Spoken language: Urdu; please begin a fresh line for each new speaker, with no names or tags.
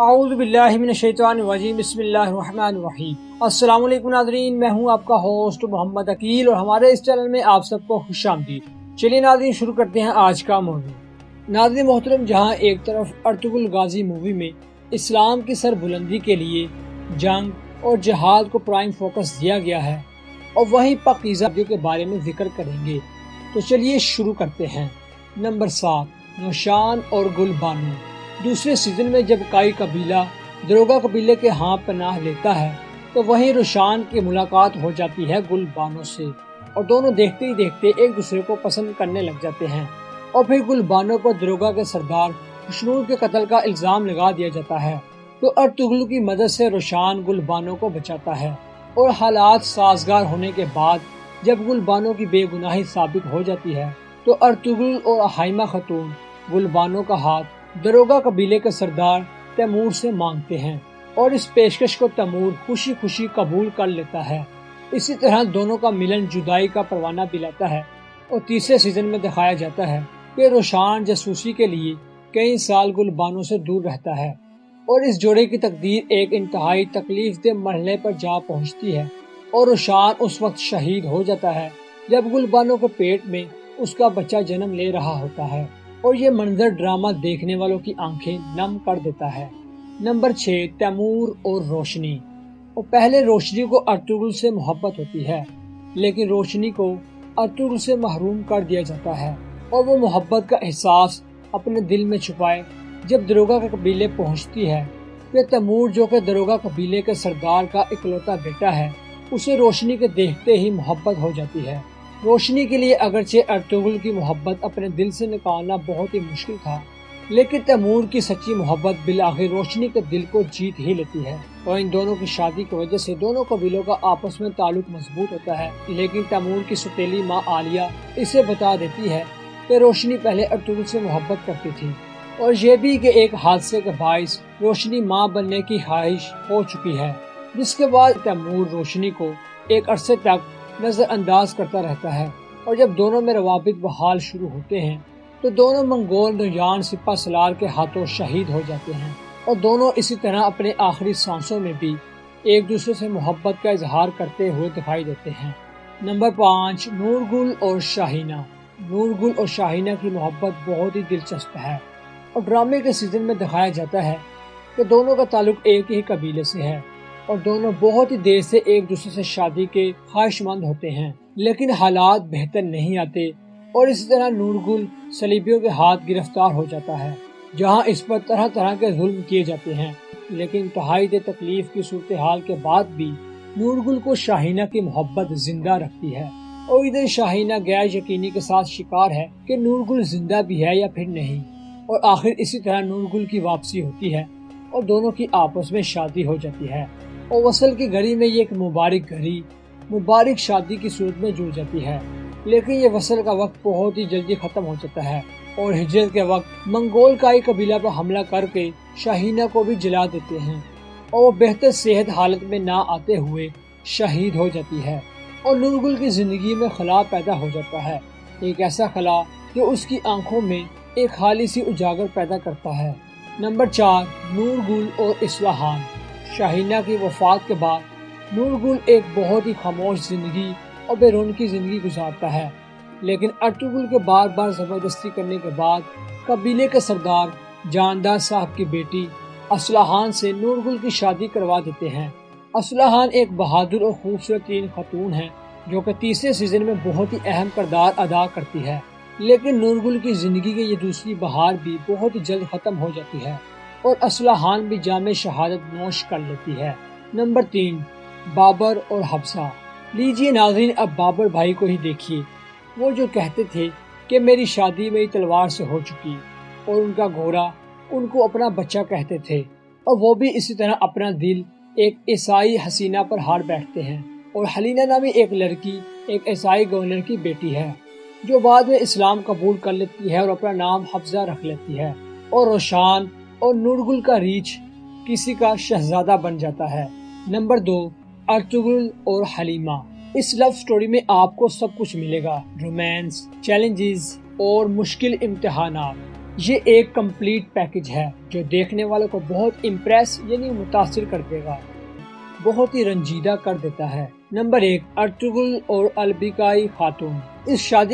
اعوذ باللہ من الشیطان الرجیم، بسم اللہ الرحمن الرحیم۔ السلام علیکم ناظرین، میں ہوں آپ کا ہوسٹ محمد عقیل اور ہمارے اس چینل میں آپ سب کو خوش آمدید۔ چلیے ناظرین شروع کرتے ہیں آج کا موضوع۔ ناظرین محترم، جہاں ایک طرف ارطغرل غازی مووی میں اسلام کی سر بلندی کے لیے جنگ اور جہاد کو پرائم فوکس دیا گیا ہے، اور وہیں پاکیزہ کے بارے میں ذکر کریں گے، تو چلیے شروع کرتے ہیں۔ نمبر 7، نوشان اور گل بانو۔ دوسرے سیزن میں جب کائی قبیلہ دروگا قبیلے کے ہاں پناہ لیتا ہے تو وہیں روشان کی ملاقات ہو جاتی ہے گل بانو سے، اور دونوں دیکھتے ہی دیکھتے ایک دوسرے کو پسند کرنے لگ جاتے ہیں، اور پھر گل بانو پر دروگا کے سردار خشنود کے قتل کا الزام لگا دیا جاتا ہے، تو ارطغرل کی مدد سے روشان گل بانو کو بچاتا ہے، اور حالات سازگار ہونے کے بعد جب گل بانو کی بے گناہی ثابت ہو جاتی ہے تو ارطغرل اور حائمہ خاتون گل بانو کا ہاتھ دروگا قبیلے کے سردار تیمور سے مانگتے ہیں، اور اس پیشکش کو تیمور خوشی خوشی قبول کر لیتا ہے۔ اسی طرح دونوں کا ملن جدائی کا پروانہ بھی لاتا ہے، اور تیسرے سیزن میں دکھایا جاتا ہے کہ روشان جاسوسی کے لیے کئی سال گل بانو سے دور رہتا ہے، اور اس جوڑے کی تقدیر ایک انتہائی تکلیف دہ مرحلے پر جا پہنچتی ہے، اور روشان اس وقت شہید ہو جاتا ہے جب گل بانو کے پیٹ میں اس کا بچہ جنم لے رہا ہوتا ہے، اور یہ منظر ڈرامہ دیکھنے والوں کی آنکھیں نم کر دیتا ہے۔ نمبر 6، تیمور اور روشنی۔ اور پہلے روشنی کو ارطغرل سے محبت ہوتی ہے، لیکن روشنی کو ارطغرل سے محروم کر دیا جاتا ہے، اور وہ محبت کا احساس اپنے دل میں چھپائے جب دروگا کے قبیلے پہنچتی ہے کہ تیمور، جو کہ دروگا قبیلے کے سردار کا اکلوتا بیٹا ہے، اسے روشنی کے دیکھتے ہی محبت ہو جاتی ہے۔ روشنی کے لیے اگرچہ ارطغرل کی محبت اپنے دل سے نکالنا بہت ہی مشکل تھا، لیکن تیمور کی سچی محبت بالآخر روشنی کے دل کو جیت ہی لیتی ہے، اور ان دونوں کی شادی کی وجہ سے دونوں قبیلوں کا آپس میں تعلق مضبوط ہوتا ہے۔ لیکن تیمور کی سوتیلی ماں عالیہ اسے بتا دیتی ہے کہ روشنی پہلے ارطغرل سے محبت کرتی تھی، اور یہ بھی کہ ایک حادثے کے باعث روشنی ماں بننے کی خواہش ہو چکی ہے، جس کے بعد تیمور روشنی کو ایک عرصے تک نظر انداز کرتا رہتا ہے، اور جب دونوں میں روابط بحال شروع ہوتے ہیں تو دونوں منگول نوجوان سپہ سالار کے ہاتھوں شہید ہو جاتے ہیں، اور دونوں اسی طرح اپنے آخری سانسوں میں بھی ایک دوسرے سے محبت کا اظہار کرتے ہوئے دکھائی دیتے ہیں۔ نمبر 5، نورگل اور شاہینہ۔ نورگل اور شاہینہ کی محبت بہت ہی دلچسپ ہے، اور ڈرامے کے سیزن میں دکھایا جاتا ہے کہ دونوں کا تعلق ایک ہی قبیلے سے ہے، اور دونوں بہت ہی دیر سے ایک دوسرے سے شادی کے خواہش مند ہوتے ہیں، لیکن حالات بہتر نہیں آتے، اور اسی طرح نورگل صلیبیوں کے ہاتھ گرفتار ہو جاتا ہے، جہاں اس پر طرح طرح کے ظلم کیے جاتے ہیں، لیکن انتہائی تکلیف کی صورتحال کے بعد بھی نورگل کو شاہینہ کی محبت زندہ رکھتی ہے، اور ادھر شاہینہ غیر یقینی کے ساتھ شکار ہے کہ نورگل زندہ بھی ہے یا پھر نہیں، اور آخر اسی طرح نورگل کی واپسی ہوتی ہے اور دونوں کی آپس میں شادی ہو جاتی ہے، اور وصل کی گھڑی میں یہ ایک مبارک گھڑی مبارک شادی کی صورت میں جڑ جاتی ہے، لیکن یہ وصل کا وقت بہت ہی جلدی ختم ہو جاتا ہے، اور ہجرت کے وقت منگول کائی قبیلہ پر حملہ کر کے شاہینہ کو بھی جلا دیتے ہیں، اور وہ بہتر صحت حالت میں نہ آتے ہوئے شہید ہو جاتی ہے، اور نورگل کی زندگی میں خلا پیدا ہو جاتا ہے، ایک ایسا خلا جو اس کی آنکھوں میں ایک خالی سی اجاگر پیدا کرتا ہے۔ نمبر 4، نورگل اور اصلاحان۔ شاہینہ کی وفات کے بعد نورگل ایک بہت ہی خاموش زندگی اور بے رونقی زندگی گزارتا ہے، لیکن ارطغرل کے بار بار زبردستی کرنے کے بعد قبیلے کے سردار جاندار صاحب کی بیٹی اصلاحان سے نورگل کی شادی کروا دیتے ہیں۔ اصلاحان ایک بہادر اور خوبصورت ترین خاتون ہے، جو کہ تیسرے سیزن میں بہت ہی اہم کردار ادا کرتی ہے، لیکن نورگل کی زندگی کی یہ دوسری بہار بھی بہت ہی جلد ختم ہو جاتی ہے، اور اصلاحان بھی جام شہادت نوش کر لیتی ہے۔ نمبر 3، بابر اور حفصہ۔ لیجیے ناظرین، اب بابر بھائی کو ہی دیکھیے، وہ جو کہتے تھے کہ میری شادی میری تلوار سے ہو چکی، اور ان کا گھوڑا ان کو اپنا بچہ کہتے تھے، اور وہ بھی اسی طرح اپنا دل ایک عیسائی حسینہ پر ہار بیٹھتے ہیں، اور حلینا نامی ایک لڑکی ایک عیسائی گورنر کی بیٹی ہے، جو بعد میں اسلام قبول کر لیتی ہے اور اپنا نام حفصہ رکھ لیتی ہے، اور روشان اور نورگل کا ریچھ کسی کا شہزادہ بن جاتا ہے۔ نمبر 2، ارطغرل اور حلیمہ۔ اس لو سٹوری میں آپ کو سب کچھ ملے گا، رومانس، چیلنجز اور مشکل امتحانات، یہ ایک کمپلیٹ پیکج ہے جو دیکھنے والوں کو بہت امپریس یعنی متاثر کر دے گا، بہت ہی رنجیدہ کر دیتا ہے۔ نمبر 1، ارطغرل اور البیکائی خاتون۔ اس شادی